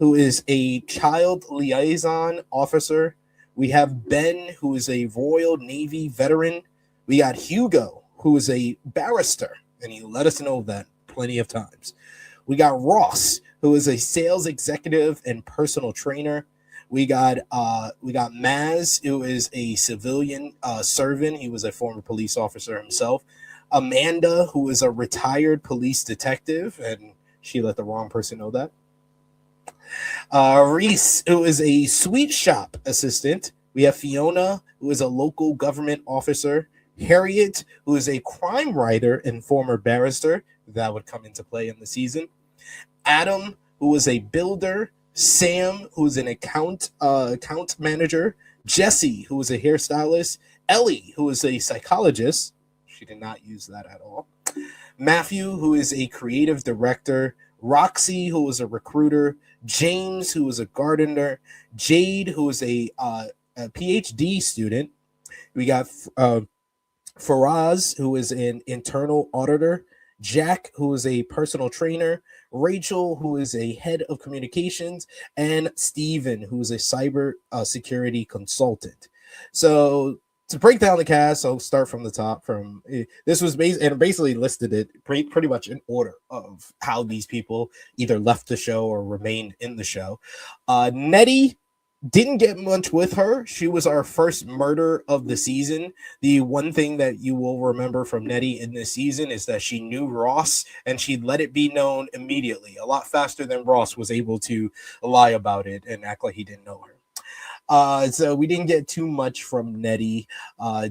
who is a child liaison officer. We have Ben, who is a Royal Navy veteran. We got Hugo, who is a barrister, and he let us know that plenty of times. We got Ross, who is a sales executive and personal trainer. We got Maz, who is a civilian servant. He was a former police officer himself. Amanda, who is a retired police detective, and she let the wrong person know that. Reese, who is a sweet shop assistant. We have Fiona, who is a local government officer. Harriet, who is a crime writer and former barrister. That would come into play in the season. Adam, who is a builder. Sam, who is an account manager. Jesse, who is a hairstylist. Ellie, who is a psychologist. She did not use that at all. Matthew, who is a creative director. Roxy, who is a recruiter. James, who is a gardener. Jade, who is a PhD student. We got Faraz, who is an internal auditor. Jack, who is a personal trainer. Rachel, who is a head of communications. And Steven, who is a cyber security consultant. So to break down the cast, I'll start from the top. This was basically listed it pretty much in order of how these people either left the show or remained in the show. Nettie didn't get much with her. She was our first murder of the season. The one thing that you will remember from Nettie in this season is that she knew Ross and she let it be known immediately, a lot faster than Ross was able to lie about it and act like he didn't know her. So we didn't get too much from Nettie.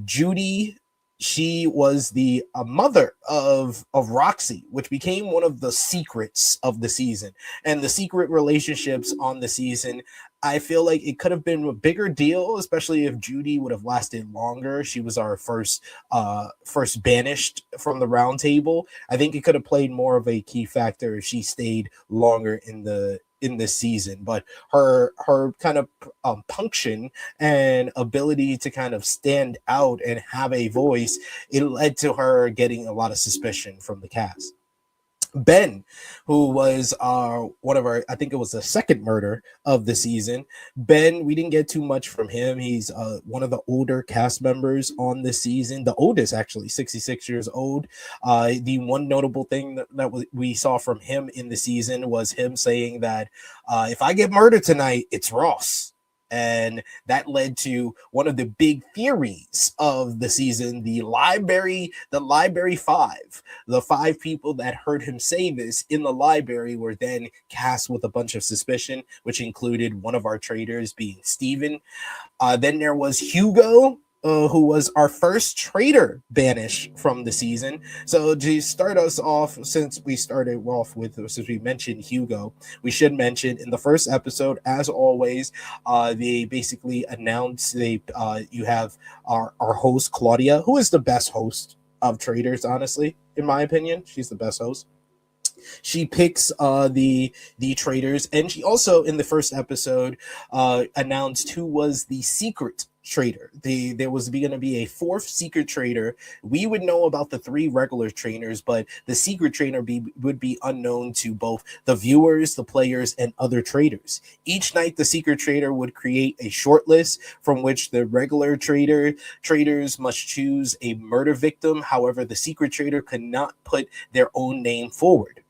Judy, she was the mother of Roxy, which became one of the secrets of the season. And the secret relationships on the season, I feel like it could have been a bigger deal, especially if Judy would have lasted longer. She was our first banished from the round table. I think it could have played more of a key factor if she stayed longer in this season, but her kind of punction and ability to kind of stand out and have a voice, it led to her getting a lot of suspicion from the cast. Ben, who was one of our, I think it was the second murder of the season. Ben, we didn't get too much from him. He's one of the older cast members on this season, the oldest actually, 66 years old. The one notable thing that we saw from him in the season was him saying that if I get murdered tonight, it's Ross. And that led to one of the big theories of the season, the library five. The five people that heard him say this in the library were then cast with a bunch of suspicion, which included one of our traitors being Steven. Then there was Hugo, who was our first traitor banished from the season. So to start us off, since we mentioned Hugo, we should mention in the first episode, as always, they basically announced you have our host Claudia, who is the best host of Traitors, honestly, in my opinion. She's the best host. She picks the traitors, and she also in the first episode announced who was the secret traitor. There was going to be a fourth secret traitor. We would know about the three regular trainers, but the secret traitor would be unknown to both the viewers, the players, and other traitors. Each night, the secret traitor would create a short list from which the regular traitors must choose a murder victim. However, the secret traitor could not put their own name forward.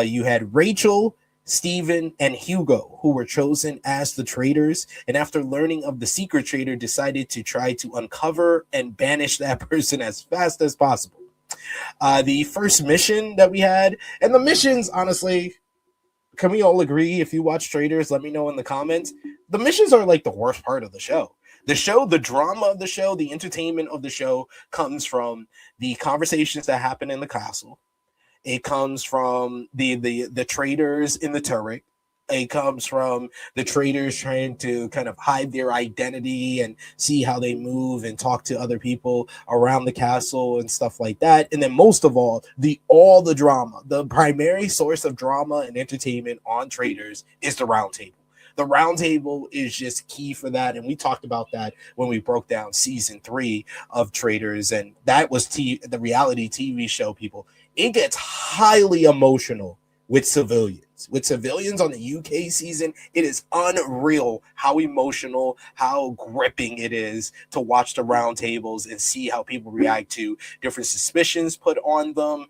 You had Rachel, Steven, and Hugo, who were chosen as the traitors, and after learning of the secret traitor, decided to try to uncover and banish that person as fast as possible. The first mission that we had, and the missions, honestly, can we all agree? If you watch Traitors, let me know in the comments. The missions are like the worst part of the show. The drama of the show, the entertainment of the show comes from the conversations that happen in the castle. It comes from the traitors in the turret. It comes from the traitors trying to kind of hide their identity and see how they move and talk to other people around the castle and stuff like that. And then most of all the drama. The primary source of drama and entertainment on Traitors is the round table. The round table is just key for that. And we talked about that when we broke down season 3 of Traitors. And that was the reality TV show, people. It gets highly emotional with civilians. With civilians on the UK season, it is unreal how emotional, how gripping it is to watch the roundtables and see how people react to different suspicions put on them,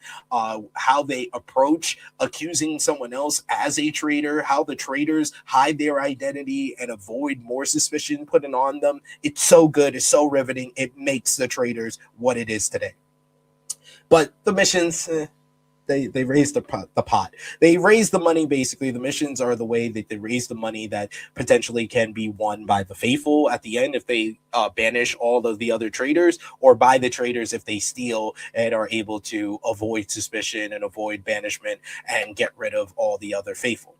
how they approach accusing someone else as a traitor, how the traitors hide their identity and avoid more suspicion put on them. It's so good. It's so riveting. It makes the traitors what it is today. But the missions, they raise the pot. They raise the money. Basically, the missions are the way that they raise the money that potentially can be won by the faithful at the end if they banish all of the other traders, or by the traders if they steal and are able to avoid suspicion and avoid banishment and get rid of all the other faithful.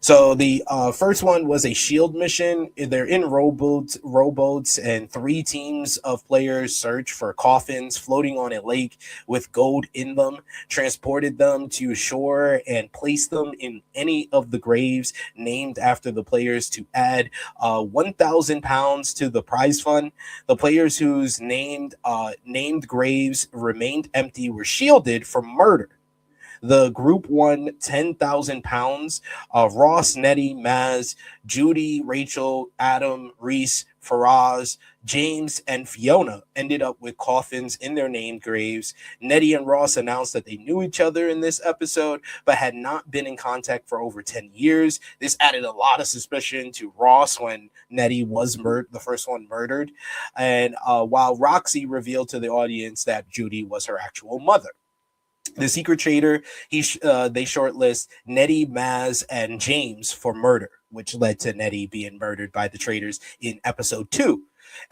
So the first one was a shield mission. They're in rowboats, and 3 teams of players search for coffins floating on a lake with gold in them, transported them to shore, and placed them in any of the graves named after the players to add 1,000 pounds to the prize fund. The players whose named graves remained empty were shielded from murder. The group won 10,000 pounds. Ross, Nettie, Maz, Judy, Rachel, Adam, Reese, Faraz, James, and Fiona ended up with coffins in their named graves. Nettie and Ross announced that they knew each other in this episode, but had not been in contact for over 10 years. This added a lot of suspicion to Ross when Nettie was the first one murdered. And while Roxy revealed to the audience that Judy was her actual mother. The secret traitor, they shortlist Nettie, Maz, and James for murder, which led to Nettie being murdered by the traitors in episode 2.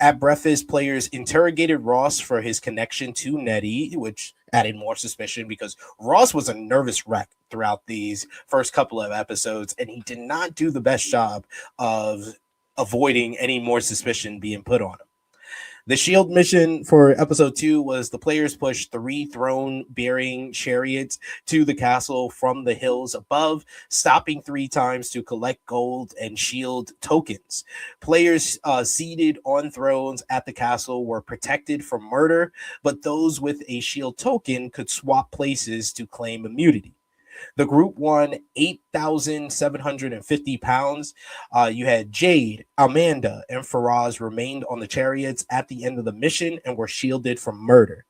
At breakfast, players interrogated Ross for his connection to Nettie, which added more suspicion because Ross was a nervous wreck throughout these first couple of episodes, and he did not do the best job of avoiding any more suspicion being put on him. The shield mission for episode 2 was the players pushed 3 throne-bearing chariots to the castle from the hills above, stopping 3 times to collect gold and shield tokens. Players seated on thrones at the castle were protected from murder, but those with a shield token could swap places to claim immunity. The group won 8,750 pounds. You had Jade, Amanda, and Faraz remained on the chariots at the end of the mission and were shielded from murder.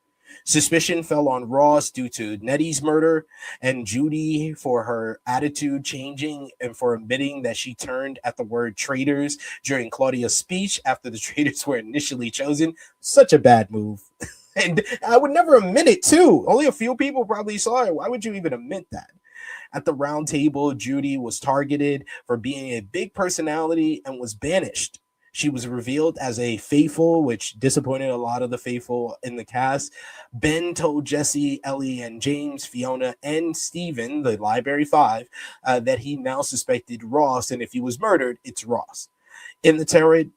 Suspicion fell on Ross due to Nettie's murder, and Judy for her attitude changing and for admitting that she turned at the word traitors during Claudia's speech after the traitors were initially chosen. Such a bad move. And I would never admit it, too. Only a few people probably saw it. Why would you even admit that? At the round table, Judy was targeted for being a big personality and was banished. She was revealed as a faithful, which disappointed a lot of the faithful in the cast. Ben told Jesse, Ellie, and James, Fiona, and Steven, the Library 5, that he now suspected Ross, and if he was murdered, it's Ross. In the the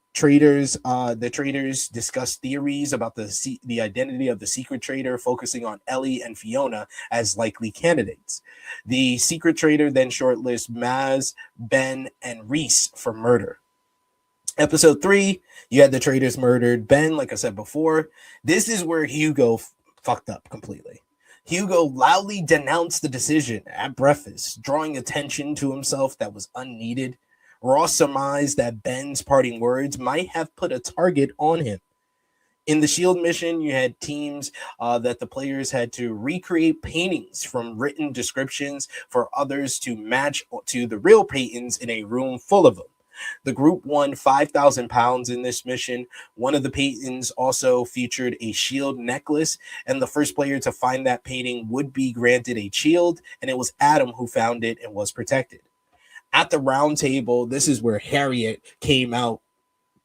traitors discussed theories about the identity of the secret traitor, focusing on Ellie and Fiona as likely candidates. The secret traitor then shortlists Maz, Ben, and Reese for murder. Episode 3, you had the traitors murdered. Ben, like I said before, this is where Hugo fucked up completely. Hugo loudly denounced the decision at breakfast, drawing attention to himself that was unneeded. Ross surmised that Ben's parting words might have put a target on him. In the shield mission, you had teams that the players had to recreate paintings from written descriptions for others to match to the real paintings in a room full of them. The group won 5,000 pounds in this mission. One of the paintings also featured a shield necklace, and the first player to find that painting would be granted a shield, and it was Adam who found it and was protected. At the round table, this is where Harriet came out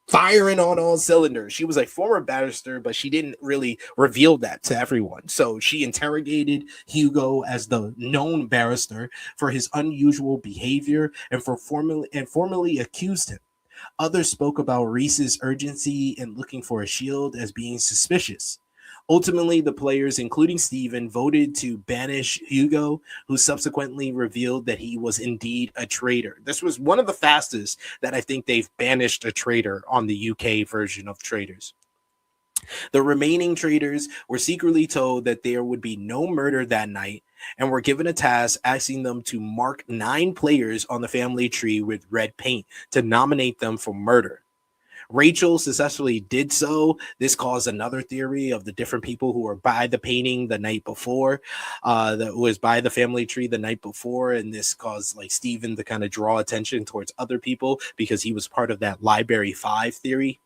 firing on all cylinders. She was a former barrister, but she didn't really reveal that to everyone. So she interrogated Hugo as the known barrister for his unusual behavior and formally accused him. Others spoke about Reese's urgency in looking for a shield as being suspicious. Ultimately, the players, including Steven, voted to banish Hugo, who subsequently revealed that he was indeed a traitor. This was one of the fastest that I think they've banished a traitor on the UK version of Traitors. The remaining traitors were secretly told that there would be no murder that night and were given a task asking them to mark 9 players on the family tree with red paint to nominate them for murder. Rachel successfully did so. This caused another theory of the different people who were by the painting the night before, that was by the family tree the night before, and this caused like Steven to kind of draw attention towards other people because he was part of that Library 5 theory.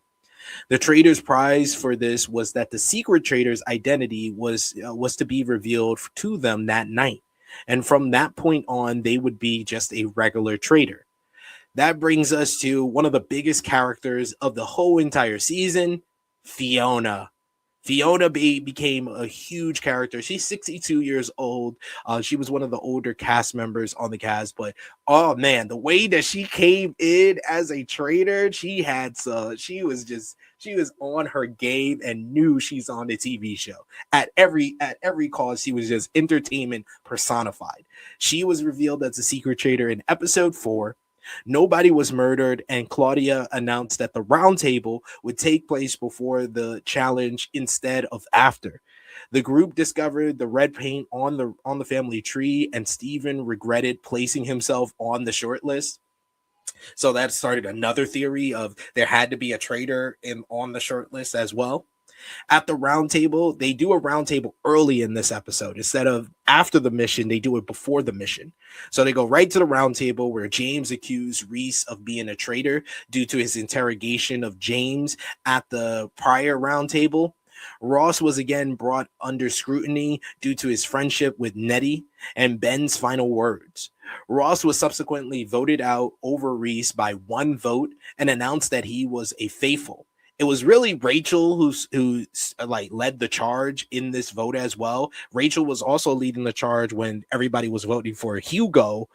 The trader's prize for this was that the secret trader's identity was to be revealed to them that night, and from that point on, they would be just a regular trader. That brings us to one of the biggest characters of the whole entire season, Fiona. Fiona became a huge character. She's 62 years old. She was one of the older cast members on the cast, but oh man, the way that she came in as a traitor, she was on her game and knew she's on the TV show. At every cause, she was just entertainment personified. She was revealed as a secret traitor in episode 4. Nobody was murdered, and Claudia announced that the roundtable would take place before the challenge instead of after. The group discovered the red paint on the family tree, and Steven regretted placing himself on the short list. So that started another theory of there had to be a traitor on the short list as well. At the round table, they do a round table early in this episode. Instead of after the mission, they do it before the mission. So they go right to the round table where James accused Reese of being a traitor due to his interrogation of James at the prior round table. Ross was again brought under scrutiny due to his friendship with Nettie and Ben's final words. Ross was subsequently voted out over Reese by 1 vote and announced that he was a faithful. It was really Rachel who like led the charge in this vote as well. Rachel was also leading the charge when everybody was voting for Hugo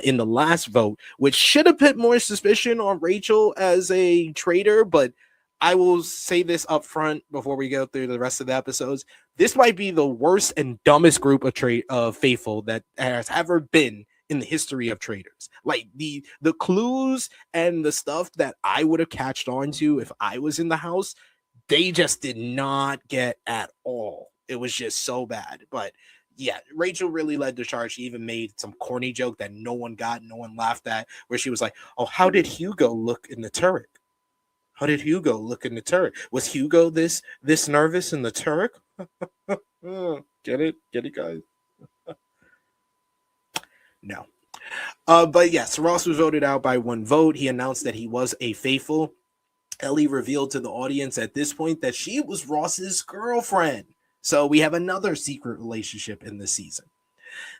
in the last vote, which should have put more suspicion on Rachel as a traitor. But I will say this up front before we go through the rest of the episodes. This might be the worst and dumbest group of faithful that has ever been in the history of traitors. Like the clues and the stuff that I would have catched on to if I was in the house, they just did not get at all. It was just so bad. But yeah, Rachel really led the charge. She even made some corny joke that no one laughed at, where she was like, "Oh, how did Hugo look in the turret? How did Hugo look in the turret? Was Hugo this nervous in the turret?" Get it, guys? No. But yes, Ross was voted out by 1 vote. He announced that he was a faithful. Ellie revealed to the audience at this point that she was Ross's girlfriend. So we have another secret relationship in this season.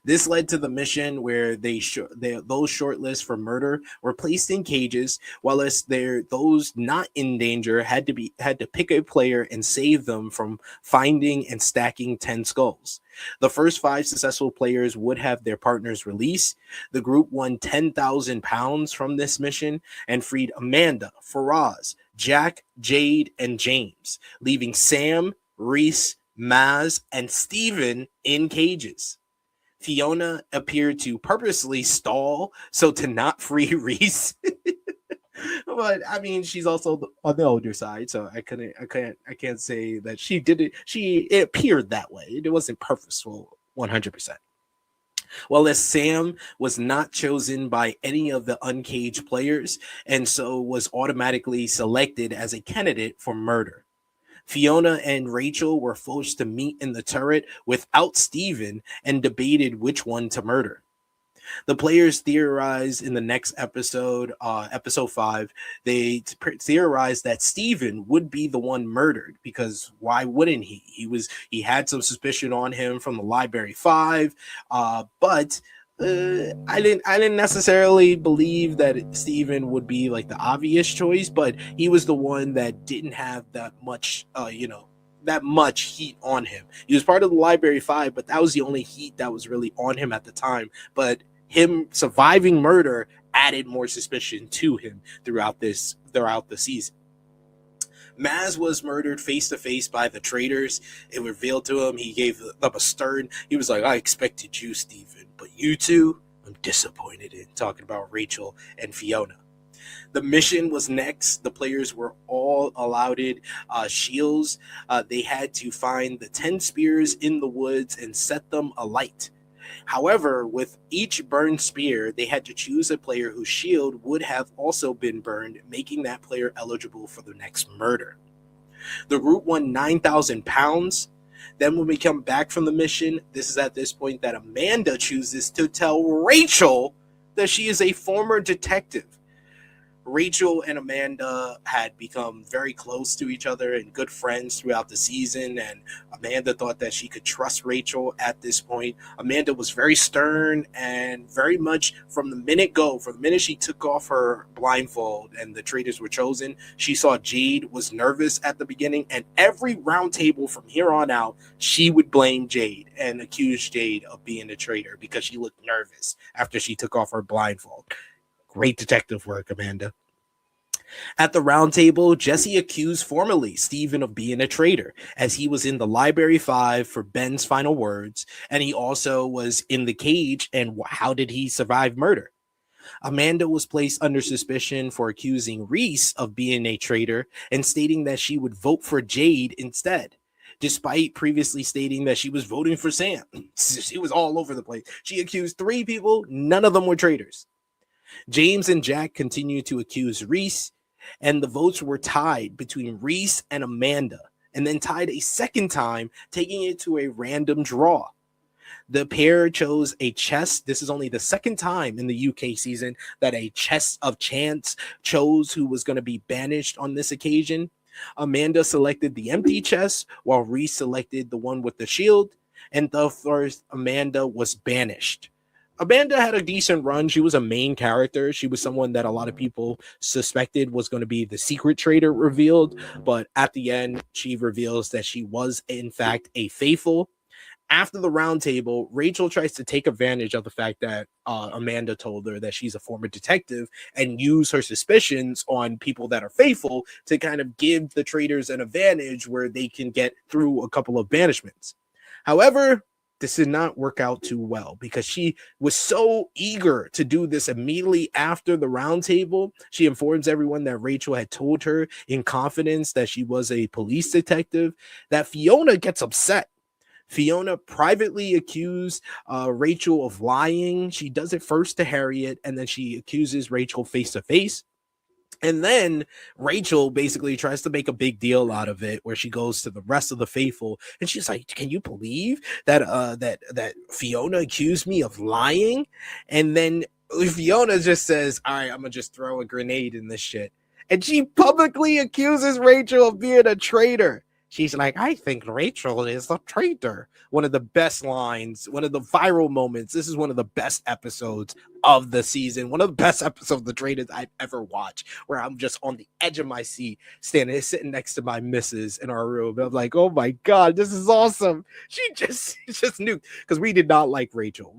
This led to the mission where those shortlists for murder were placed in cages, while those not in danger had to pick a player and save them from finding and stacking 10 skulls. The first 5 successful players would have their partners released. The group won £10,000 from this mission and freed Amanda, Faraz, Jack, Jade, and James, leaving Sam, Reese, Maz, and Steven in cages. Fiona appeared to purposely stall so to not free Reese. But I mean, she's also on the older side, so I can't say that she did it. It appeared that way. It wasn't purposeful 100%. Well, as Sam was not chosen by any of the uncaged players, and so was automatically selected as a candidate for murder. Fiona and Rachel were forced to meet in the turret without Steven and debated which one to murder. The players theorized in the next episode, episode 5, they theorized that Steven would be the one murdered, because why wouldn't he? He had some suspicion on him from the Library 5, but I didn't necessarily believe that Steven would be like the obvious choice, but he was the one that didn't have that much heat on him. He was part of the Library 5, but that was the only heat that was really on him at the time. But him surviving murder added more suspicion to him throughout the season. Maz was murdered face to face by the traitors. It revealed to him, he gave them a stern. He was like, "I expected you, Steven, but you two, I'm disappointed in." Talking about Rachel and Fiona. The mission was next. The players were all allotted shields. They had to find the 10 spears in the woods and set them alight. However, with each burned spear, they had to choose a player whose shield would have also been burned, making that player eligible for the next murder. The group won 9,000 pounds. Then when we come back from the mission, this is at this point that Amanda chooses to tell Rachel that she is a former detective. Rachel and Amanda had become very close to each other and good friends throughout the season, and Amanda thought that she could trust Rachel at this point. Amanda was very stern and very much from the minute she took off her blindfold and the traitors were chosen, she saw Jade was nervous at the beginning, and every round table from here on out, she would blame Jade and accuse Jade of being a traitor because she looked nervous after she took off her blindfold. Great detective work, Amanda. At the round table, Jesse accused formerly Steven of being a traitor, as he was in the Library 5 for Ben's final words, and he also was in the cage, and how did he survive murder? Amanda was placed under suspicion for accusing Reese of being a traitor and stating that she would vote for Jade instead, despite previously stating that she was voting for Sam. She was all over the place. She accused 3 people, none of them were traitors. James and Jack continued to accuse Reese, and the votes were tied between Reese and Amanda, and then tied a second time, taking it to a random draw. The pair chose a chest. This is only the second time in the UK season that a chest of chance chose who was going to be banished on this occasion. Amanda selected the empty chest, while Reese selected the one with the shield, and thus Amanda was banished. Amanda had a decent run. She was a main character. She was someone that a lot of people suspected was going to be the secret traitor revealed, but at the end, she reveals that she was, in fact, a faithful. After the round table, Rachel tries to take advantage of the fact that Amanda told her that she's a former detective and use her suspicions on people that are faithful to kind of give the traitors an advantage where they can get through a couple of banishments. However, this did not work out too well because she was so eager to do this immediately after the round table. She informs everyone that Rachel had told her in confidence that she was a police detective, that Fiona gets upset. Fiona privately accused Rachel of lying. She does it first to Harriet, and then she accuses Rachel face to face. And then Rachel basically tries to make a big deal out of it, where she goes to the rest of the faithful and she's like, "Can you believe that that Fiona accused me of lying?" And then Fiona just says, "All right, I'm gonna just throw a grenade in this shit." And she publicly accuses Rachel of being a traitor. She's like, "I think Rachel is a traitor." One of the best lines, one of the viral moments. This is one of the best episodes of the season, one of the best episodes of the Traitors I've ever watched, where I'm just on the edge of my seat, sitting next to my missus in our room. I'm like, "Oh my god, this is awesome!" She just knew, because we did not like Rachel.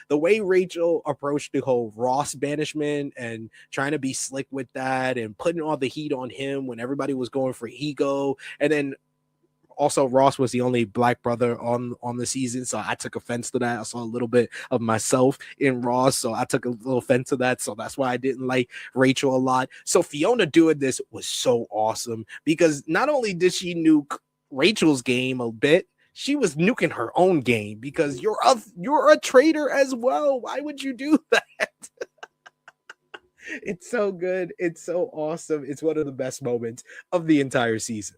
The way Rachel approached the whole Ross banishment and trying to be slick with that and putting all the heat on him when everybody was going for ego, and then also Ross was the only black brother on the season, so I took offense to that. I saw a little bit of myself in Ross, so I took a little offense to that. So that's why I didn't like Rachel a lot. So Fiona doing this was so awesome, because not only did she nuke Rachel's game a bit, she was nuking her own game, because you're a traitor as well. Why would you do that? It's so good. It's so awesome. It's one of the best moments of the entire season.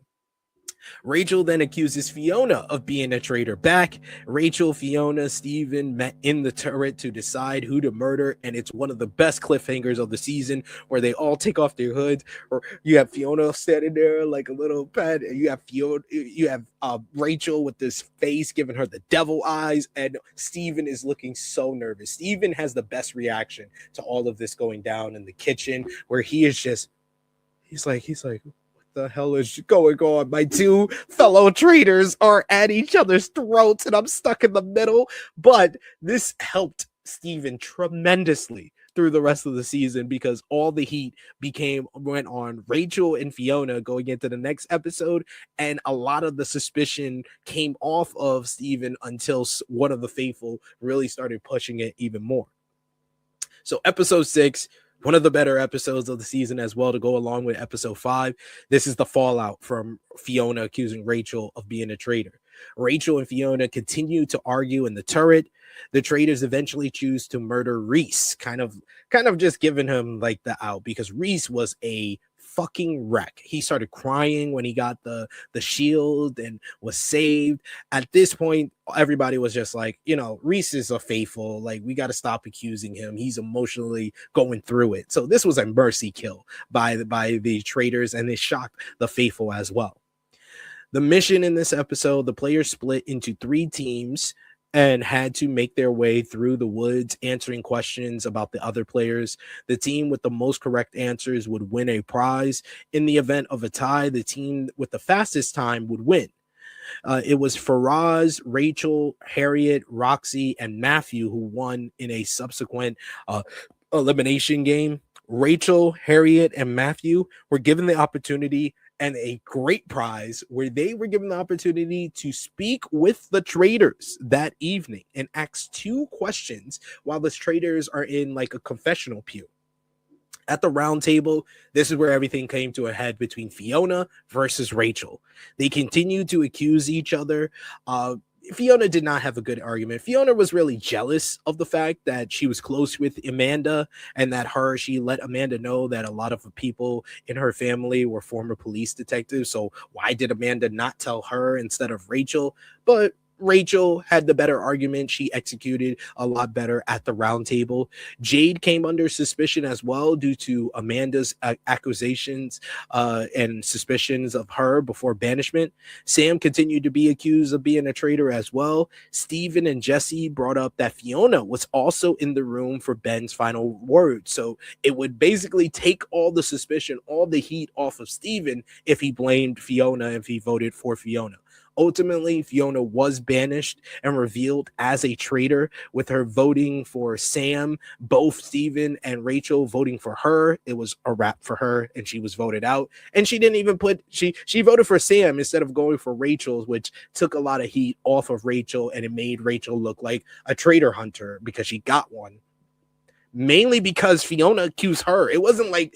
Rachel then accuses Fiona of being a traitor back. Rachel, Fiona, Steven met in the turret to decide who to murder, and it's one of the best cliffhangers of the season, where they all take off their hoods, or you have Fiona standing there like a little pet, and you have Rachel with this face giving her the devil eyes, and Steven is looking so nervous. Steven has the best reaction to all of this going down in the kitchen, where he is just, he's like, the hell is going on? My two fellow traitors are at each other's throats and I'm stuck in the middle. But this helped Steven tremendously through the rest of the season, because all the heat went on Rachel and Fiona going into the next episode, and a lot of the suspicion came off of Steven until one of the faithful really started pushing it even more. So episode 6, One of the better episodes of the season as well to go along with episode 5. This is the fallout from Fiona accusing Rachel of being a traitor. Rachel and Fiona continue to argue in the turret. The traitors eventually choose to murder Reese, kind of just giving him like the out, because Reese was a fucking wreck. He started crying when he got the shield and was saved. At this point, everybody was just like, Reese is a faithful. Like, we got to stop accusing him. He's emotionally going through it. So this was a mercy kill by the traitors, and it shocked the faithful as well. The mission in this episode, the players split into 3 teams and had to make their way through the woods answering questions about the other players. The team with the most correct answers would win a prize. In the event of a tie, the team with the fastest time would win. It was Faraz, Rachel, Harriet, Roxy, and Matthew who won in a subsequent elimination game. Rachel, Harriet, and Matthew were given the opportunity and a great prize where they were given the opportunity to speak with the traitors that evening and ask 2 questions while the traitors are in like a confessional pew. At the round table, this is where everything came to a head between Fiona versus Rachel. They continued to accuse each other. Fiona did not have a good argument. Fiona was really jealous of the fact that she was close with Amanda and that she let Amanda know that a lot of the people in her family were former police detectives. So why did Amanda not tell her instead of Rachel? But Rachel had the better argument. She executed a lot better at the round table. Jade came under suspicion as well due to Amanda's accusations and suspicions of her before banishment. Sam continued to be accused of being a traitor as well. Steven and Jesse brought up that Fiona was also in the room for Ben's final word. So it would basically take all the suspicion, all the heat off of Steven if he blamed Fiona, if he voted for Fiona. Ultimately, Fiona was banished and revealed as a traitor, with her voting for Sam. Both Steven and Rachel voting for her. It was a wrap for her, and she was voted out. And she didn't even she voted for Sam instead of going for Rachel, which took a lot of heat off of Rachel, and it made Rachel look like a traitor hunter because she got one. Mainly because Fiona accused her. It wasn't like,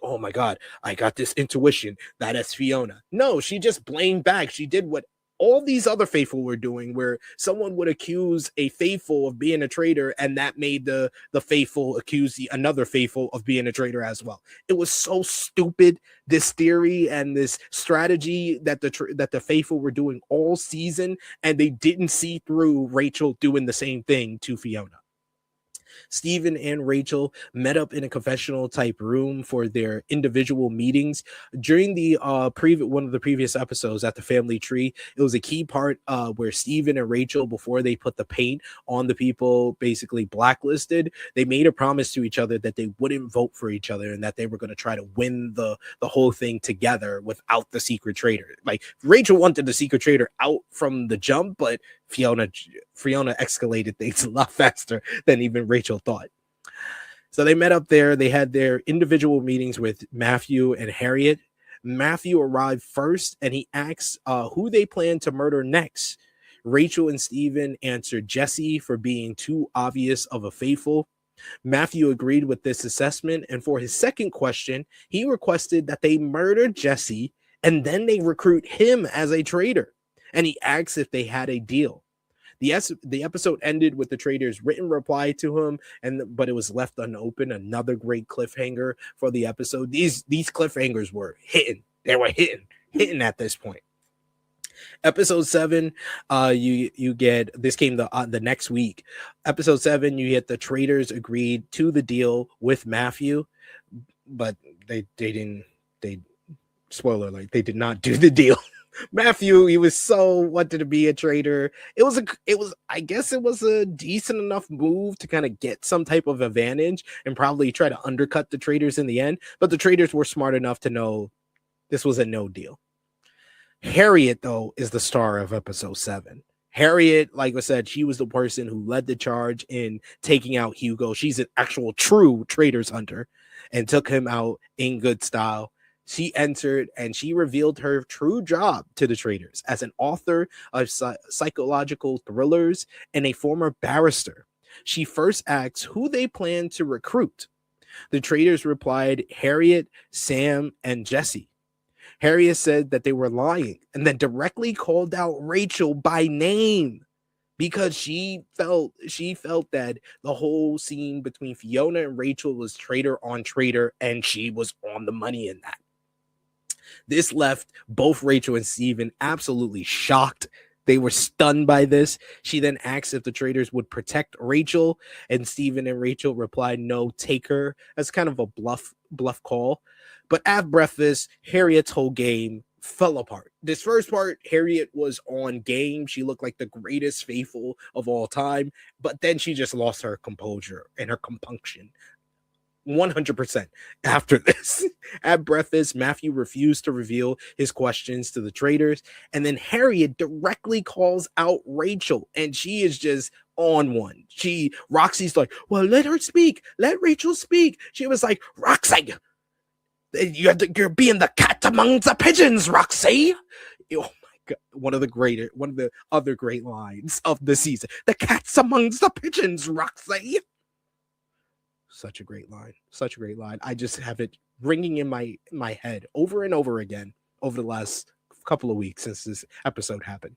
oh my God, I got this intuition that it's Fiona. No, she just blamed back. She did what all these other faithful were doing, where someone would accuse a faithful of being a traitor, and that made the faithful accuse another faithful of being a traitor as well. It was so stupid, this theory and this strategy that the faithful were doing all season, and they didn't see through Rachel doing the same thing to Fiona. Steven and Rachel met up in a confessional type room for their individual meetings. During the one of the previous episodes at the family tree, it was a key part where Steven and Rachel, before they put the paint on the people basically blacklisted, they made a promise to each other that they wouldn't vote for each other and that they were going to try to win the whole thing together without the secret traitor. Like, Rachel wanted the secret traitor out from the jump, but Fiona escalated things a lot faster than even Rachel thought. So they met up there. They had their individual meetings with Matthew and Harriet. Matthew arrived first, and he asked who they plan to murder next. Rachel and Steven answered Jesse for being too obvious of a faithful. Matthew agreed with this assessment, and for his second question, he requested that they murder Jesse and then they recruit him as a traitor. And he asked if they had a deal. The episode ended with the traitor's written reply to him, but it was left unopened. Another great cliffhanger for the episode. These cliffhangers were hitting. They were hitting at this point. Episode 7, you get, this came the next week. Episode 7, you get the traitors agreed to the deal with Matthew, but they didn't. Spoiler alert, they did not do the deal. Matthew, he was so wanted to be a traitor. I guess it was a decent enough move to kind of get some type of advantage and probably try to undercut the traitors in the end. But the traitors were smart enough to know this was a no deal. Harriet, though, is the star of episode 7. Harriet, like I said, she was the person who led the charge in taking out Hugo. She's an actual true traitors hunter and took him out in good style. She entered and she revealed her true job to the traitors as an author of psychological thrillers and a former barrister. She first asks who they plan to recruit. The Traitors replied Harriet, Sam, and Jesse. Harriet said that they were lying and then directly called out Rachel by name because she felt that the whole scene between Fiona and Rachel was traitor on traitor, and she was on the money in that. This left both Rachel and Steven absolutely shocked. They were stunned by this. She then asked if the Traitors would protect Rachel, and Steven and Rachel replied, no, take her. That's kind of a bluff call. But at breakfast, Harriet's whole game fell apart. This first part, Harriet was on game. She looked like the greatest faithful of all time, but then she just lost her composure and her compunction. 100% after this. At breakfast, Matthew refused to reveal his questions to the Traitors, and then Harriet directly calls out Rachel, and she is just on one. Roxy's like, well, let her speak. Let Rachel speak. She was like, Roxy, you're being the cat among the pigeons, Roxy. Oh my God. One of the other great lines of the season. The cat's amongst the pigeons, Roxy. Such a great line. I just have it ringing in my head over and over again over the last couple of weeks since this episode happened.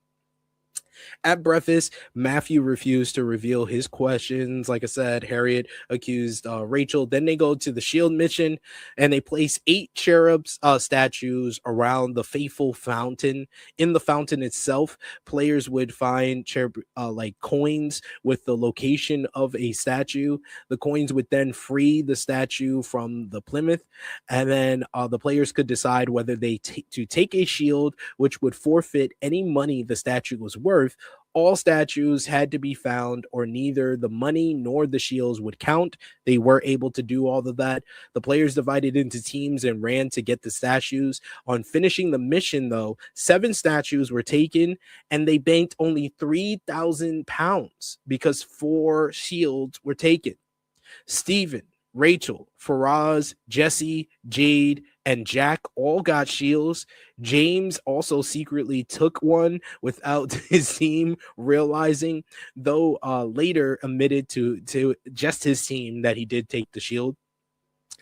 At breakfast, Matthew refused to reveal his questions. Like I said, Harriet accused Rachel. Then they go to the shield mission, and they place 8 cherubs statues around the faithful fountain. In the fountain itself, players would find like coins with the location of a statue. The coins would then free the statue from the Plymouth, and then the players could decide whether they take a shield, which would forfeit any money the statue was worth. All statues had to be found, or neither the money nor the shields would count. They were able to do all of that. The players divided into teams and ran to get the statues. On finishing the mission, though, 7 statues were taken, and they banked only £3,000 because 4 shields were taken. Steven, Rachel, Faraz, Jesse, Jade, and Jack all got shields. James also secretly took one without his team realizing, though later admitted to just his team that he did take the shield.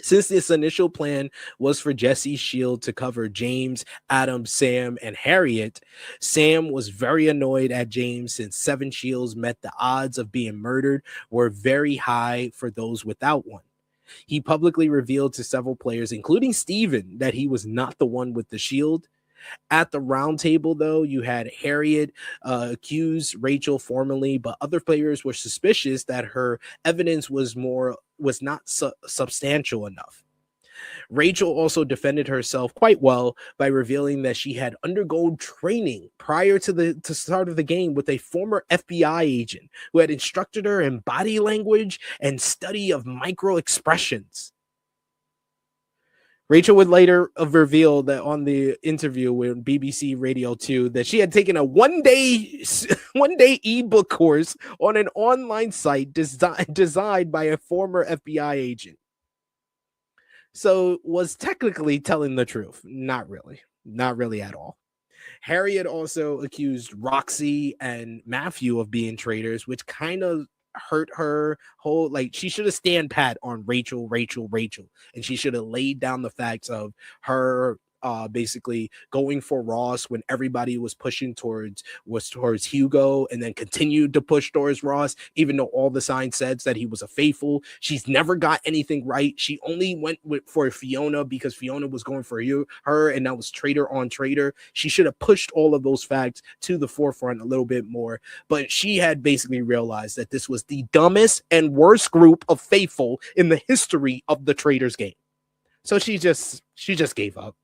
Since this initial plan was for Jesse's shield to cover James, Adam, Sam, and Harriet, Sam was very annoyed at James since 7 shields meant the odds of being murdered were very high for those without one. He publicly revealed to several players, including Steven, that he was not the one with the shield. At the round table, though, you had Harriet accuse Rachel formally, but other players were suspicious that her evidence was not substantial enough. Rachel also defended herself quite well by revealing that she had undergone training prior to the start of the game with a former FBI agent who had instructed her in body language and study of micro expressions. Rachel would later reveal that on the interview with BBC Radio 2 that she had taken a one-day ebook course on an online site designed by a former FBI agent. So was technically telling the truth. Not really at all. Harriet also accused Roxy and Matthew of being traitors, which kind of hurt her whole, like, she should have stand pat on Rachel, and she should have laid down the facts of her basically going for Ross when everybody was pushing towards Hugo, and then continued to push towards Ross, even though all the signs said that he was a faithful. She's never got anything right. She only went for Fiona because Fiona was going for her, and that was traitor on traitor. She should have pushed all of those facts to the forefront a little bit more, but she had basically realized that this was the dumbest and worst group of faithful in the history of the Traitors game. So she just gave up.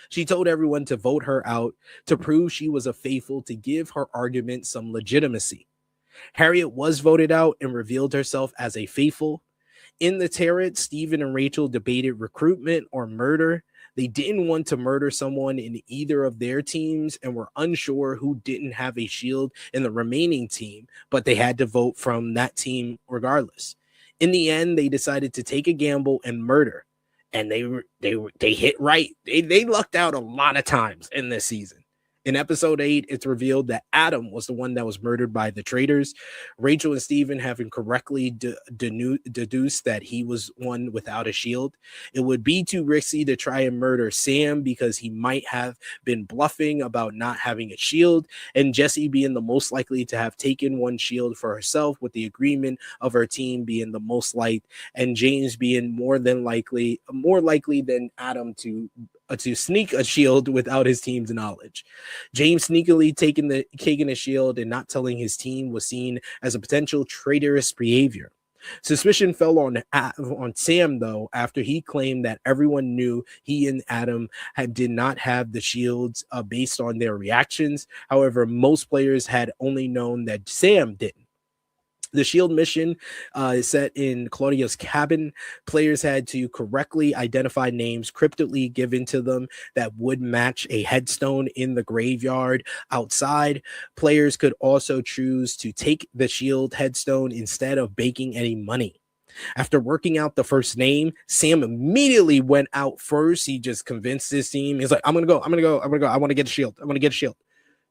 She told everyone to vote her out to prove she was a faithful, to give her argument some legitimacy. Harriet was voted out and revealed herself as a faithful. In the turret, Steven and Rachel debated recruitment or murder. They didn't want to murder someone in either of their teams and were unsure who didn't have a shield in the remaining team, but they had to vote from that team regardless. In the end, they decided to take a gamble and murder. And they hit right. They lucked out a lot of times in this season. In episode 8, it's revealed that Adam was the one that was murdered by the traitors. Rachel and Steven have incorrectly deduced that he was one without a shield. It would be too risky to try and murder Sam because he might have been bluffing about not having a shield, and Jessie being the most likely to have taken one shield for herself, with the agreement of her team being the most liked, and James being more likely than Adam to sneak a shield without his team's knowledge. James sneakily taking a shield and not telling his team was seen as a potential traitorous behavior. Suspicion fell on Sam, though, after he claimed that everyone knew he and Adam did not have the shields based on their reactions. However, most players had only known that Sam didn't. The shield mission is set in Claudia's cabin. Players had to correctly identify names cryptically given to them that would match a headstone in the graveyard outside. Players could also choose to take the shield headstone instead of baking any money. After working out the first name, Sam immediately went out first. He just convinced his team. He's like, I'm going to go. I want to get a shield.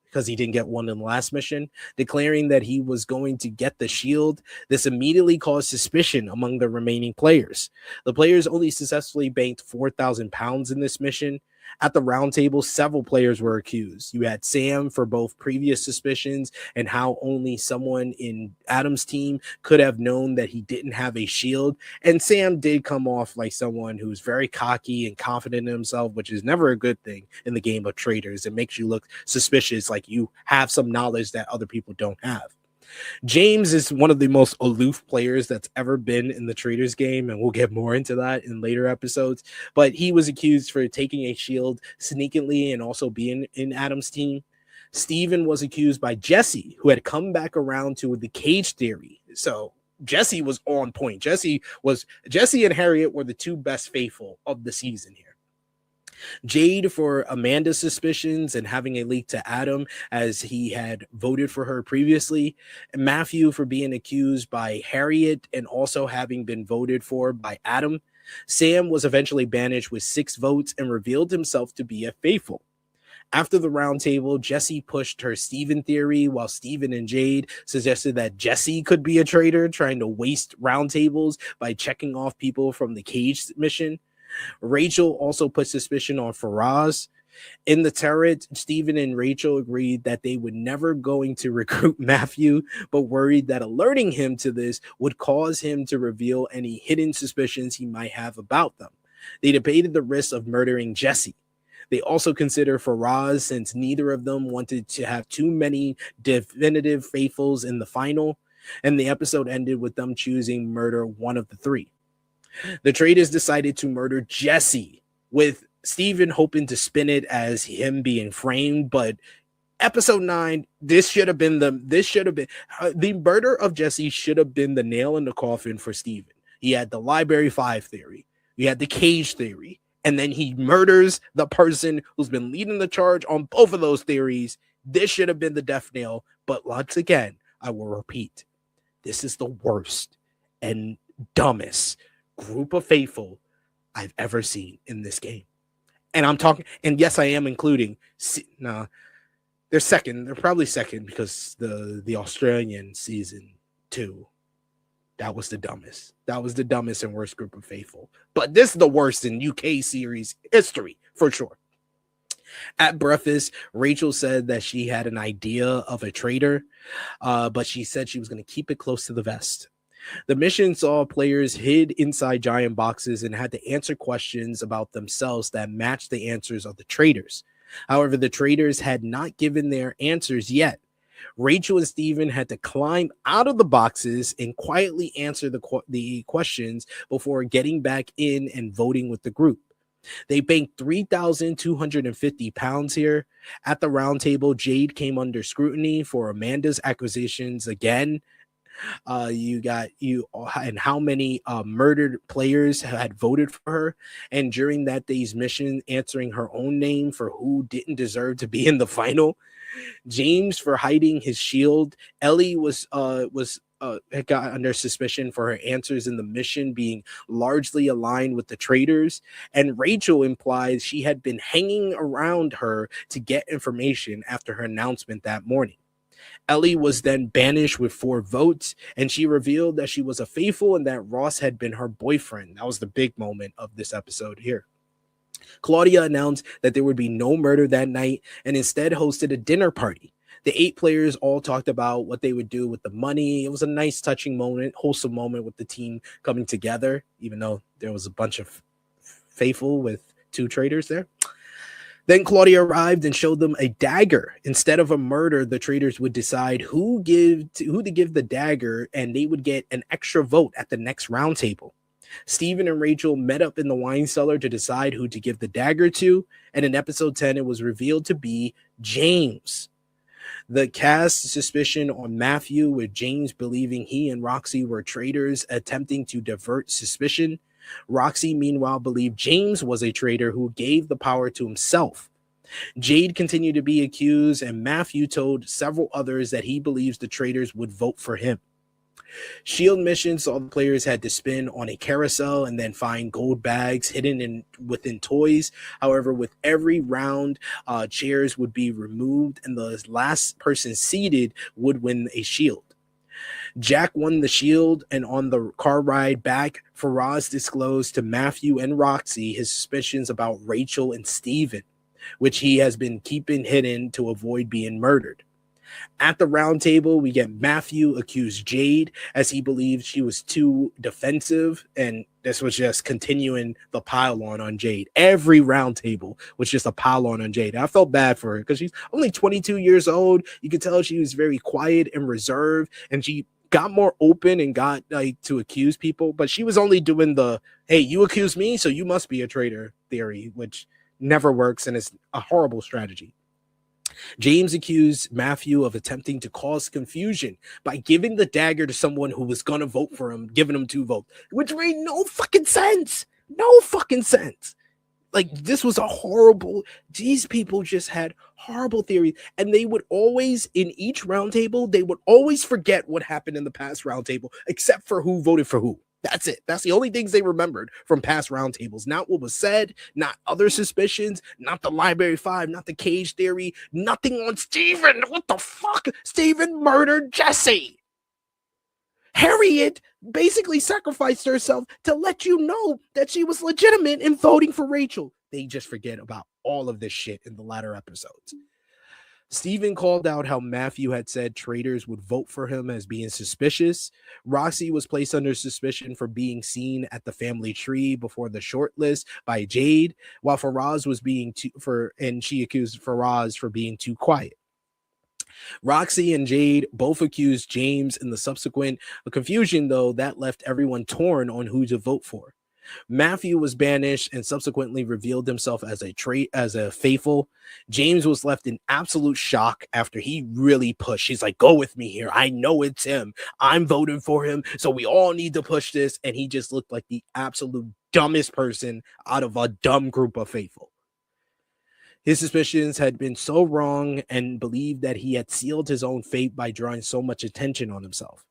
Because he didn't get one in the last mission, declaring that he was going to get the shield. This immediately caused suspicion among the remaining players. The players only successfully banked 4,000 pounds in this mission. At the round table, several players were accused. You had Sam for both previous suspicions and how only someone in Adam's team could have known that he didn't have a shield. And Sam did come off like someone who's very cocky and confident in himself, which is never a good thing in the game of traitors. It makes you look suspicious, like you have some knowledge that other people don't have. James is one of the most aloof players that's ever been in the Traitors game, and we'll get more into that in later episodes. But he was accused for taking a shield sneakily and also being in Adam's team. Steven was accused by Jessie, who had come back around to the cage theory. So Jessie was on point. Jessie and Harriet were the two best faithful of the season here. Jade for Amanda's suspicions and having a leak to Adam as he had voted for her previously. Matthew for being accused by Harriet and also having been voted for by Adam. Sam was eventually banished with 6 votes and revealed himself to be a faithful. After the round table, Jessie pushed her Steven theory, while Steven and Jade suggested that Jessie could be a traitor, trying to waste round tables by checking off people from the cage mission. Rachel also put suspicion on Faraz. In the turret, Steven and Rachel agreed that they were never going to recruit Matthew, but worried that alerting him to this would cause him to reveal any hidden suspicions he might have about them. They debated the risk of murdering Jessie. They also considered Faraz, since neither of them wanted to have too many definitive faithfuls in the final, and the episode ended with them choosing murder one of the 3. The traitors decided to murder Jessie, with Steven hoping to spin it as him being framed, but episode 9, the murder of Jessie should have been the nail in the coffin for Steven. He had the Library 5 theory, he had the cage theory, and then he murders the person who's been leading the charge on both of those theories. This should have been the death nail, but once again, I will repeat, this is the worst and dumbest group of faithful I've ever seen in this game. And I'm talking, and yes, I am including, they're second. They're probably second because the Australian season 2, that was the dumbest. That was the dumbest and worst group of faithful. But this is the worst in UK series history, for sure. At breakfast, Rachel said that she had an idea of a traitor, but she said she was going to keep it close to the vest. The mission saw players hid inside giant boxes and had to answer questions about themselves that matched the answers of the traitors. However, the traitors had not given their answers yet. Rachel and Steven had to climb out of the boxes and quietly answer the questions before getting back in and voting with the group. They banked 3,250 pounds here. At the round table, Jade came under scrutiny for Amanda's acquisitions again. And how many murdered players had voted for her, and during that day's mission, answering her own name for who didn't deserve to be in the final. James for hiding his shield. Ellie was got under suspicion for her answers in the mission being largely aligned with the traitors, and Rachel implies she had been hanging around her to get information after her announcement that morning. Ellie was then banished with 4 votes, and she revealed that she was a faithful and that Ross had been her boyfriend. That was the big moment of this episode here. Claudia announced that there would be no murder that night and instead hosted a dinner party. The 8 players all talked about what they would do with the money. It was a nice, touching moment, wholesome moment with the team coming together, even though there was a bunch of faithful with 2 traitors there. Then Claudia arrived and showed them a dagger. Instead of a murder, the traitors would decide who to give the dagger, and they would get an extra vote at the next roundtable. Stephen and Rachel met up in the wine cellar to decide who to give the dagger to, and in episode 10, it was revealed to be James. The cast suspicion on Matthew, with James believing he and Roxy were traitors, attempting to divert suspicion. Roxy, meanwhile, believed James was a traitor who gave the power to himself. Jade continued to be accused, and Matthew told several others that he believes the traitors would vote for him. Shield missions saw the players had to spin on a carousel and then find gold bags hidden within toys. However, with every round, chairs would be removed, and the last person seated would win a shield. Jack won the shield, and on the car ride back, Faraz disclosed to Matthew and Roxy his suspicions about Rachel and Steven, which he has been keeping hidden to avoid being murdered. At the round table, we get Matthew accuse Jade as he believed she was too defensive, and this was just continuing the pile on Jade. Every round table was just a pile on Jade. And I felt bad for her because she's only 22 years old. You could tell she was very quiet and reserved, and she got more open and got like to accuse people, but she was only doing the, hey, you accuse me, so you must be a traitor theory, which never works and is a horrible strategy. James accused Matthew of attempting to cause confusion by giving the dagger to someone who was going to vote for him, giving him 2 votes, which made no fucking sense. No fucking sense. Like, this was a horrible, these people just had horrible theories, and they would always, in each roundtable, they would always forget what happened in the past roundtable, except for who voted for who. That's it. That's the only things they remembered from past roundtables. Not what was said, not other suspicions, not the Library 5, not the cage theory, nothing on Steven. What the fuck? Steven murdered Jesse. Harriet basically sacrificed herself to let you know that she was legitimate in voting for Rachel. They just forget about all of this shit in the latter episodes. Stephen called out how Matthew had said traitors would vote for him as being suspicious. Roxy was placed under suspicion for being seen at the family tree before the shortlist by Jade, while Faraz was and she accused Faraz for being too quiet. Roxy and Jade both accused James in the subsequent confusion, though that left everyone torn on who to vote for. Matthew was banished and subsequently revealed himself as a faithful. James was left in absolute shock after he really pushed. He's like, go with me here. I know it's him. I'm voting for him. So we all need to push this. And he just looked like the absolute dumbest person out of a dumb group of faithful. His suspicions had been so wrong and believed that he had sealed his own fate by drawing so much attention on himself.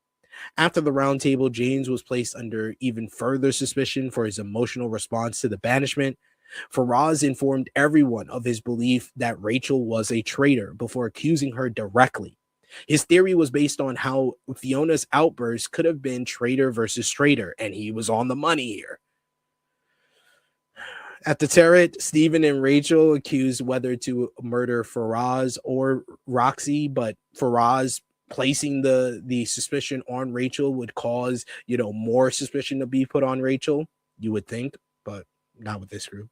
After the roundtable, James was placed under even further suspicion for his emotional response to the banishment. Faraz informed everyone of his belief that Rachel was a traitor before accusing her directly. His theory was based on how Fiona's outburst could have been traitor versus traitor, and he was on the money here. At the turret, Stephen and Rachel accused whether to murder Faraz or Roxy, but Faraz placing the suspicion on Rachel would cause, more suspicion to be put on Rachel, you would think, but not with this group.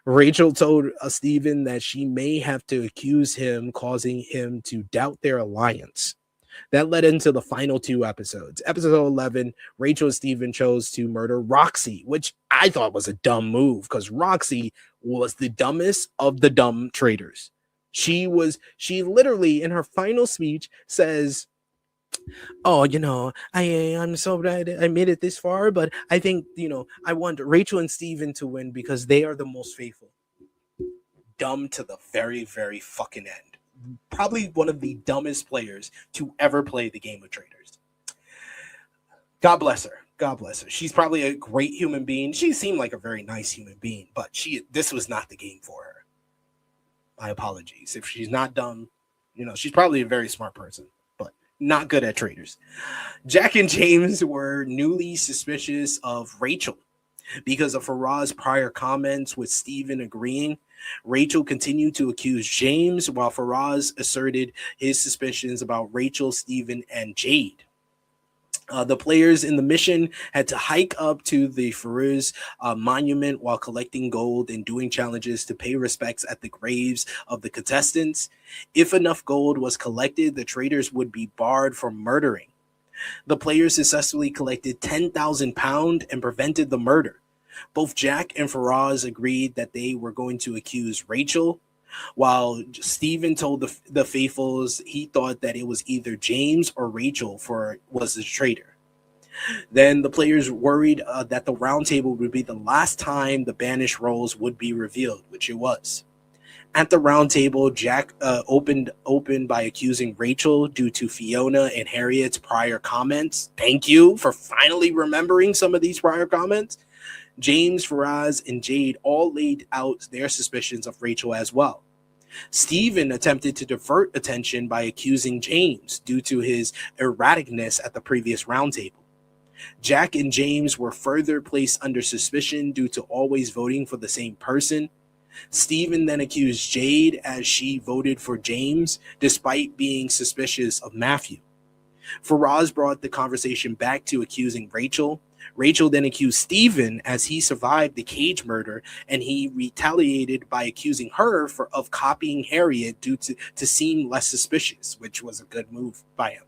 Rachel told Stephen that she may have to accuse him, causing him to doubt their alliance. That led into the final 2 episodes. Episode 11, Rachel and Stephen chose to murder Roxy, which I thought was a dumb move because Roxy was the dumbest of the dumb traitors. She literally in her final speech says, oh, I'm so glad I made it this far, but I think, I want Rachel and Stephen to win because they are the most faithful. Dumb to the very, very fucking end. Probably one of the dumbest players to ever play the game of traitors. God bless her. God bless her. She's probably a great human being. She seemed like a very nice human being, but this was not the game for her. My apologies. If she's not dumb, she's probably a very smart person, but not good at Traitors. Jack and James were newly suspicious of Rachel because of Faraz's prior comments with Steven agreeing. Rachel continued to accuse James while Faraz asserted his suspicions about Rachel, Steven, and Jade. The players in the mission had to hike up to the Faraz monument while collecting gold and doing challenges to pay respects at the graves of the contestants. If enough gold was collected, the traitors would be barred from murdering. The players successfully collected £10,000 and prevented the murder. Both Jack and Faraz agreed that they were going to accuse Rachel, while Steven told the faithfuls he thought that it was either James or Rachel was the traitor. Then the players worried that the round table would be the last time the banished roles would be revealed, which it was. At the round table, Jack opened by accusing Rachel due to Fiona and Harriet's prior comments. Thank you for finally remembering some of these prior comments. James, Faraz, and Jade all laid out their suspicions of Rachel as well. Steven attempted to divert attention by accusing James due to his erraticness at the previous roundtable. Jack and James were further placed under suspicion due to always voting for the same person. Steven then accused Jade as she voted for James despite being suspicious of Matthew. Faraz brought the conversation back to accusing Rachel. Rachel then accused Steven as he survived the cage murder, and he retaliated by accusing her of copying Harriet due to seem less suspicious, which was a good move by him.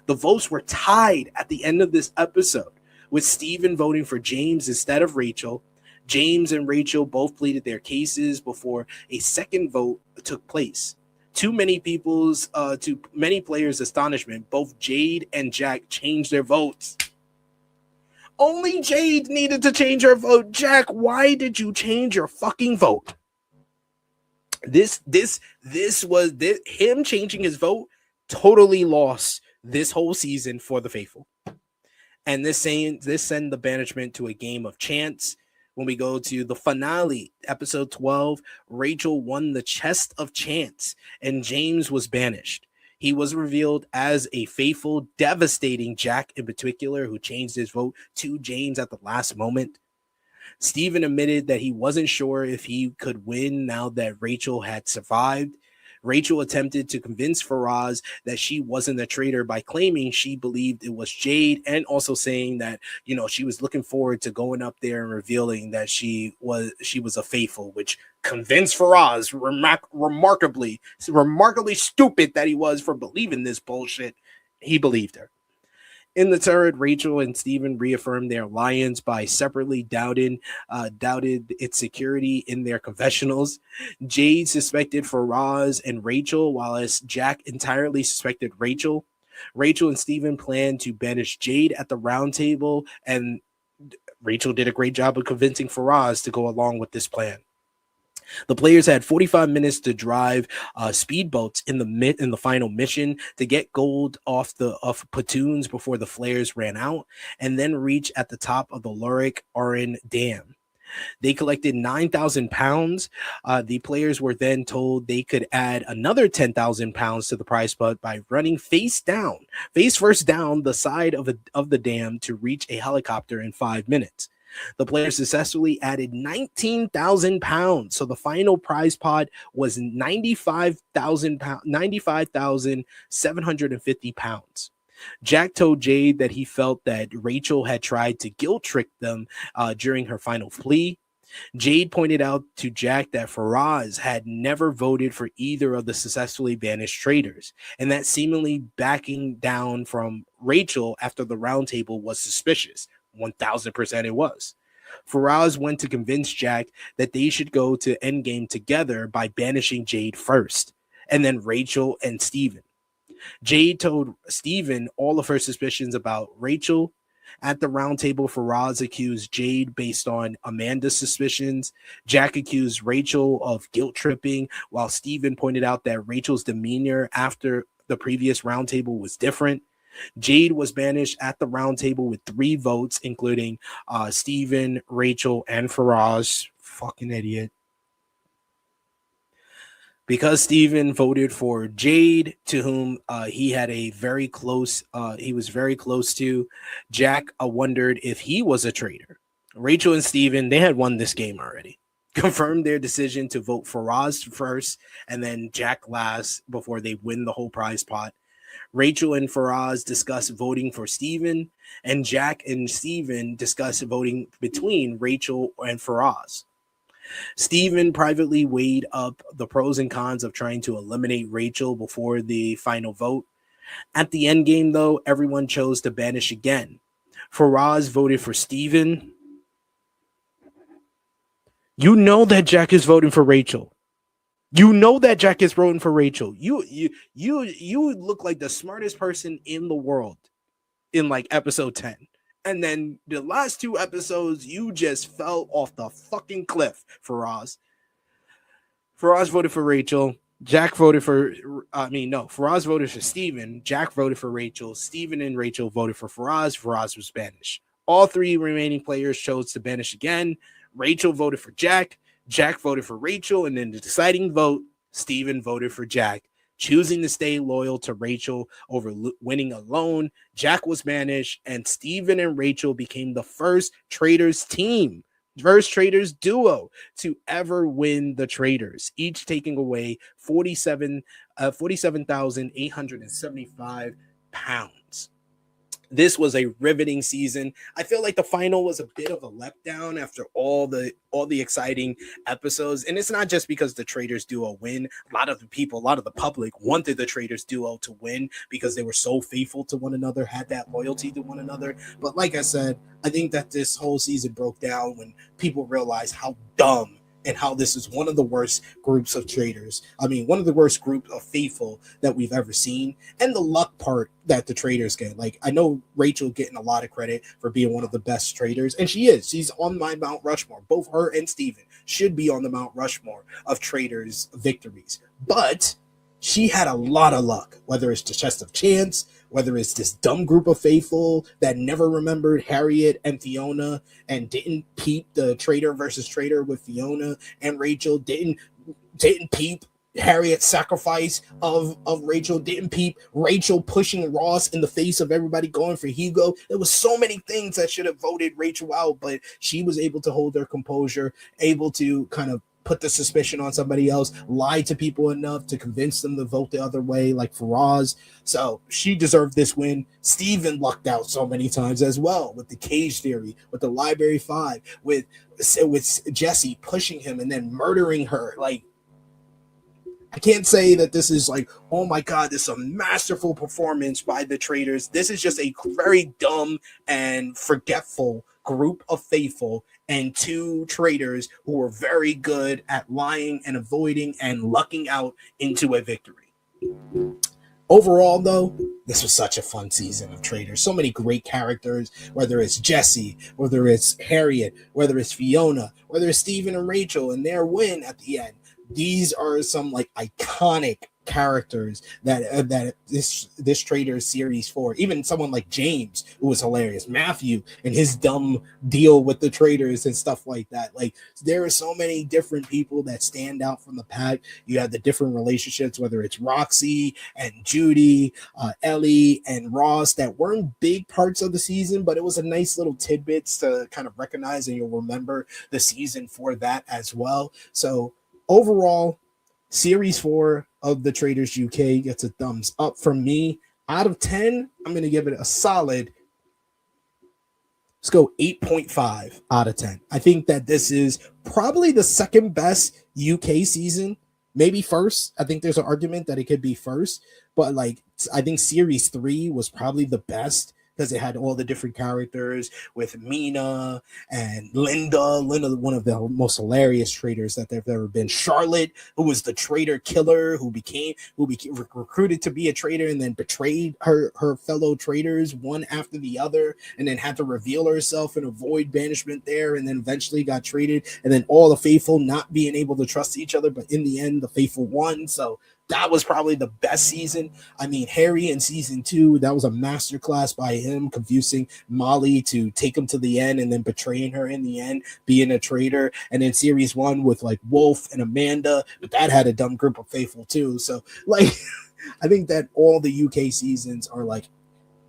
The votes were tied at the end of this episode, with Steven voting for James instead of Rachel. James and Rachel both pleaded their cases before a second vote took place. To many players' astonishment, both Jade and Jack changed their votes. Only Jade needed to change her vote. Jack, why did you change your fucking vote? Him changing his vote totally lost this whole season for the faithful. And this send the banishment to a game of chance. When we go to the finale, episode 12, Rachel won the chest of chance and James was banished. He was revealed as a faithful, devastating Jack in particular, who changed his vote to James at the last moment. Steven admitted that he wasn't sure if he could win now that Rachel had survived. Rachel attempted to convince Faraz that she wasn't the traitor by claiming she believed it was Jade, and also saying that, she was looking forward to going up there and revealing that she was a faithful, which convinced Faraz, remarkably stupid that he was for believing this bullshit. He believed her. In the turret, Rachel and Steven reaffirmed their alliance by separately doubted its security in their confessionals. Jade suspected Faraz and Rachel, while Jack entirely suspected Rachel. Rachel and Steven planned to banish Jade at the round table, and Rachel did a great job of convincing Faraz to go along with this plan. The players had 45 minutes to drive speedboats in the final mission to get gold off platoons before the flares ran out, and then reach at the top of the Lorik Aran Dam. They collected £9,000. The players were then told they could add another £10,000 to the prize pot by running face first down the side of the dam to reach a helicopter in 5 minutes. The players successfully added £19,000, so the final prize pot was £95,750. Jack told Jade that he felt that Rachel had tried to guilt trick them during her final plea. Jade pointed out to Jack that Faraz had never voted for either of the successfully banished traitors, and that seemingly backing down from Rachel after the roundtable was suspicious. 1000% it was. Faraz went to convince Jack that they should go to Endgame together by banishing Jade first, and then Rachel and Steven. Jade told Steven all of her suspicions about Rachel. At the roundtable, Faraz accused Jade based on Amanda's suspicions. Jack accused Rachel of guilt tripping, while Steven pointed out that Rachel's demeanor after the previous roundtable was different. Jade was banished at the round table with 3 votes, including Steven, Rachel, and Faraz. Fucking idiot. Because Steven voted for Jade, to whom he had a very close, he was very close to, Jack wondered if he was a traitor. Rachel and Steven, they had won this game already. Confirmed their decision to vote for Roz first and then Jack last before they win the whole prize pot. Rachel and Faraz discuss voting for Steven, and Jack and Steven discuss voting between Rachel and Faraz. Steven privately weighed up the pros and cons of trying to eliminate Rachel before the final vote. At the end game, though, everyone chose to banish again. Faraz voted for Steven. You know that Jack is voting for Rachel. You know that Jack is voting for Rachel. You look like the smartest person in the world in like episode 10. And then the last 2 episodes, you just fell off the fucking cliff, Faraz. Faraz voted for Rachel. Jack voted for, Faraz voted for Steven. Jack voted for Rachel. Steven and Rachel voted for Faraz. Faraz was banished. All 3 remaining players chose to banish again. Rachel voted for Jack. Jack voted for Rachel. And in the deciding vote, Steven voted for Jack. Choosing to stay loyal to Rachel over winning alone, Jack was banished, and Steven and Rachel became the first Traitors team, first Traitors duo to ever win the Traitors, each taking away 47,875 pounds. This was a riveting season. I feel like the final was a bit of a letdown after all the exciting episodes. And it's not just because the Traitors duo win. A lot of the public wanted the Traitors duo to win because they were so faithful to one another, had that loyalty to one another. But like I said, I think that this whole season broke down when people realized how dumb and how this is one of the worst groups of traitors. I mean, one of the worst groups of faithful that we've ever seen. And the luck part that the traitors get. Like, I know Rachel getting a lot of credit for being one of the best traitors, and she is. She's on my Mount Rushmore. Both her and Steven should be on the Mount Rushmore of traitors' victories. But she had a lot of luck, whether it's the chest of chance, whether it's this dumb group of faithful that never remembered Harriet and Fiona and didn't peep the traitor versus traitor with Fiona and Rachel, didn't peep Harriet's sacrifice of Rachel, didn't peep Rachel pushing Ross in the face of everybody going for Hugo. There was so many things that should have voted Rachel out, but she was able to hold her composure, able to kind of put the suspicion on somebody else, lie to people enough to convince them to vote the other way, like Faraz. So she deserved this win. Steven lucked out so many times as well with the cage theory, with the Library 5, with Jesse pushing him and then murdering her. Like, I can't say that this is like, oh my God, this is a masterful performance by the traitors. This is just a very dumb and forgetful group of faithful and 2 traitors who were very good at lying and avoiding and lucking out into a victory. Overall, though, this was such a fun season of Traitors. So many great characters, whether it's Jesse, whether it's Harriet, whether it's Fiona, whether it's Steven and Rachel and their win at the end. These are some like iconic characters that this Traitors series for. Even someone like James, who was hilarious, Matthew and his dumb deal with the traitors and stuff like that. Like, there are so many different people that stand out from the pack. You have the different relationships, whether it's Roxy and Judy, Ellie and Ross, that weren't big parts of the season, but it was a nice little tidbits to kind of recognize, and you'll remember the season for that as well. So overall, Series 4 of the Traitors UK gets a thumbs up from me. Out of 10, I'm going to give it a solid, let's go 8.5 out of 10. I think that this is probably the second best UK season, maybe first. I think there's an argument that it could be first, but like, I think Series 3 was probably the best, because it had all the different characters with Mina and Linda, one of the most hilarious traitors that there've ever been. Charlotte, who was the traitor killer, who became recruited to be a traitor and then betrayed her fellow traitors one after the other, and then had to reveal herself and avoid banishment there, and then eventually got traded. And then all the faithful not being able to trust each other, but in the end, the faithful won. So that was probably the best season. I mean, Harry in season 2, that was a masterclass by him, confusing Molly to take him to the end and then betraying her in the end, being a traitor. And then series 1 with like Wolf and Amanda, but that had a dumb group of faithful too. So like, I think that all the UK seasons are like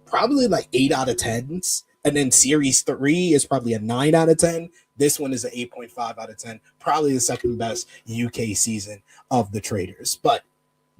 probably like 8 out of 10s. And then series 3 is probably a 9 out of 10. This one is an 8.5 out of 10. Probably the second best UK season of the Traitors. But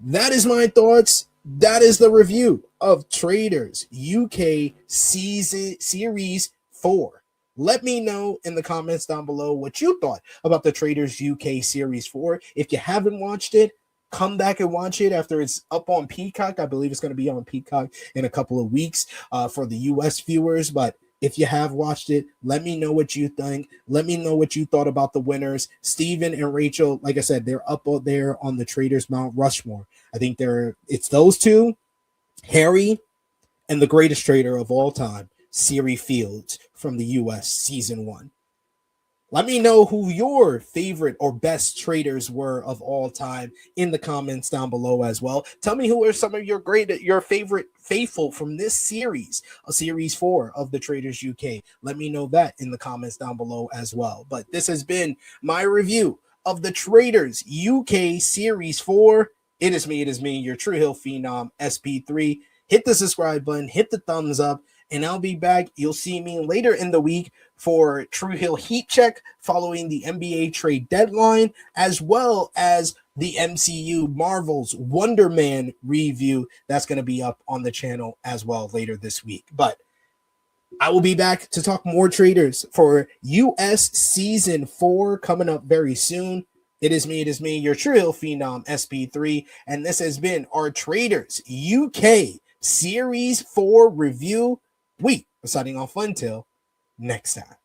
that is my thoughts. That is the review of Traitors UK season series 4. Let me know in the comments down below what you thought about the Traitors UK series 4. If you haven't watched it, come back and watch it after it's up on Peacock. I believe it's going to be on Peacock in a couple of weeks for the US viewers. But if you have watched it, let me know what you think. Let me know what you thought about the winners. Steven and Rachel, like I said, they're up there on the Traitors Mount Rushmore. I think it's those two, Harry, and the greatest traitor of all time, Siri Fields from the US season 1. Let me know who your favorite or best traitors were of all time in the comments down below as well. Tell me who are some of your favorite faithful from this series, series 4 of the Traitors UK. Let me know that in the comments down below as well. But this has been my review of the Traitors UK series 4. It is me, your True Hill Phenom SP3. Hit the subscribe button, hit the thumbs up, and I'll be back. You'll see me later in the week for True Hill Heat Check following the NBA trade deadline, as well as the MCU Marvel's Wonder Man review. That's going to be up on the channel as well later this week. But I will be back to talk more Traitors for US Season 4 coming up very soon. It is me, your True Hill Phenom SP3, and this has been our Traitors UK Series 4 review. We are signing off until next time.